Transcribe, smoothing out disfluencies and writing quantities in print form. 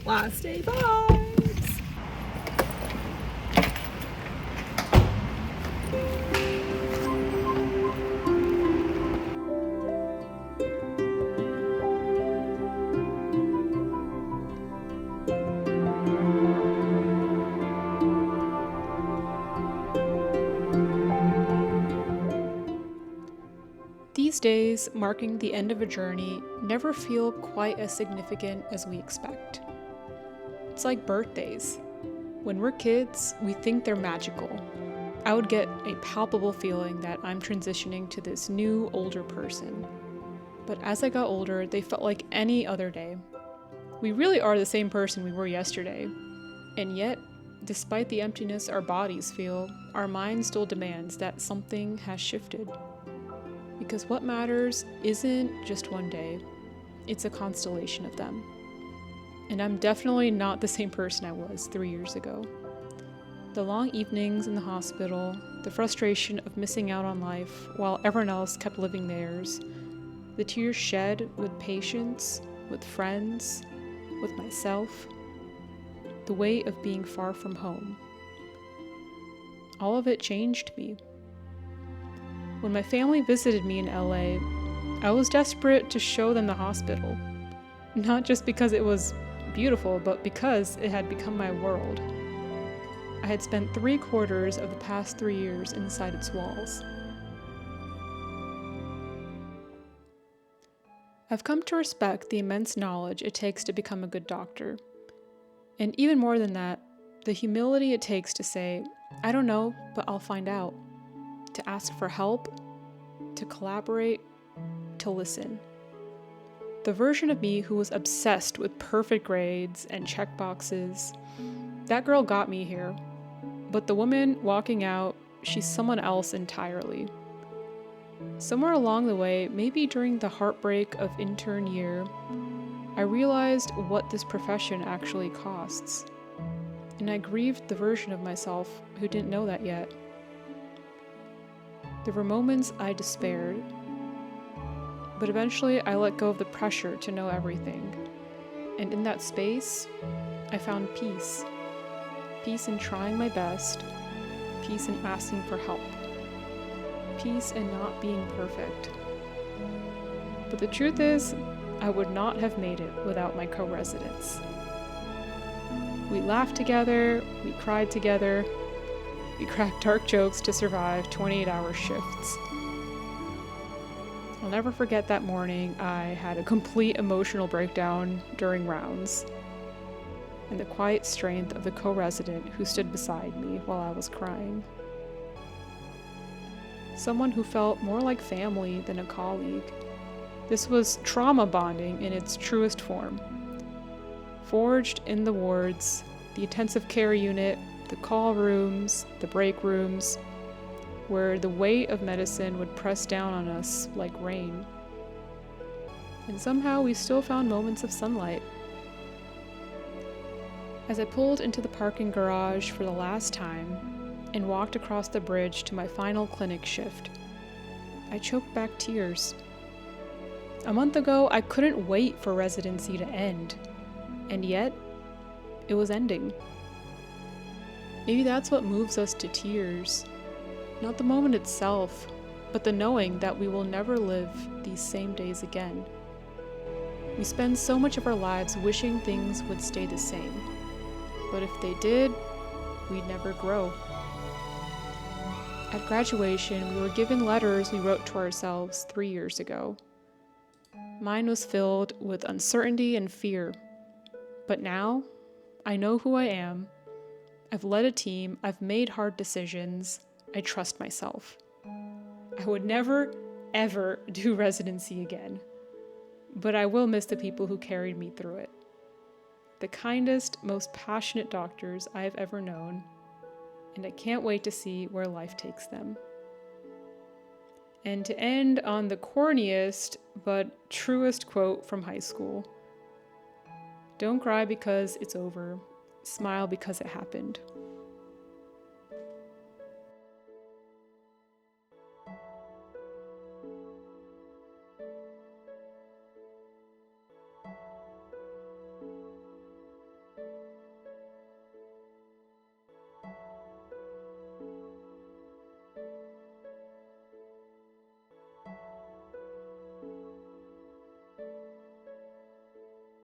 Last Day vibes. These days, marking the end of a journey, never feel quite as significant as we expect. It's like birthdays. When we're kids, we think they're magical. I would get a palpable feeling that I'm transitioning to this new, older person. But as I got older, they felt like any other day. We really are the same person we were yesterday. And yet, despite the emptiness our bodies feel, our mind still demands that something has shifted. Because what matters isn't just one day, it's a constellation of them. And I'm definitely not the same person I was 3 years ago. The long evenings in the hospital, the frustration of missing out on life while everyone else kept living theirs, the tears shed with patients, with friends, with myself, the weight of being far from home. All of it changed me. When my family visited me in LA, I was desperate to show them the hospital. Not just because it was beautiful, but because it had become my world. I had spent 3/4 of the past 3 years inside its walls. I've come to respect the immense knowledge it takes to become a good doctor. And even more than that, the humility it takes to say, I don't know, but I'll find out. To ask for help, to collaborate, to listen. The version of me who was obsessed with perfect grades and checkboxes, that girl got me here. But the woman walking out, she's someone else entirely. Somewhere along the way, maybe during the heartbreak of intern year, I realized what this profession actually costs. And I grieved the version of myself who didn't know that yet. There were moments I despaired, but eventually I let go of the pressure to know everything. And in that space, I found peace. Peace in trying my best, peace in asking for help, peace in not being perfect. But the truth is, I would not have made it without my co-residents. We laughed together, we cried together, we cracked dark jokes to survive 28-hour shifts. I'll never forget that morning I had a complete emotional breakdown during rounds, and the quiet strength of the co-resident who stood beside me while I was crying. Someone who felt more like family than a colleague. This was trauma bonding in its truest form. Forged in the wards, the intensive care unit, the call rooms, the break rooms, where the weight of medicine would press down on us like rain. And somehow we still found moments of sunlight. As I pulled into the parking garage for the last time and walked across the bridge to my final clinic shift, I choked back tears. A month ago, I couldn't wait for residency to end, and yet, it was ending. Maybe that's what moves us to tears. Not the moment itself, but the knowing that we will never live these same days again. We spend so much of our lives wishing things would stay the same. But if they did, we'd never grow. At graduation, we were given letters we wrote to ourselves 3 years ago. Mine was filled with uncertainty and fear. But now, I know who I am. I've led a team, I've made hard decisions, I trust myself. I would never, ever do residency again. But I will miss the people who carried me through it. The kindest, most passionate doctors I have ever known, and I can't wait to see where life takes them. And to end on the corniest but truest quote from high school: don't cry because it's over, smile because it happened.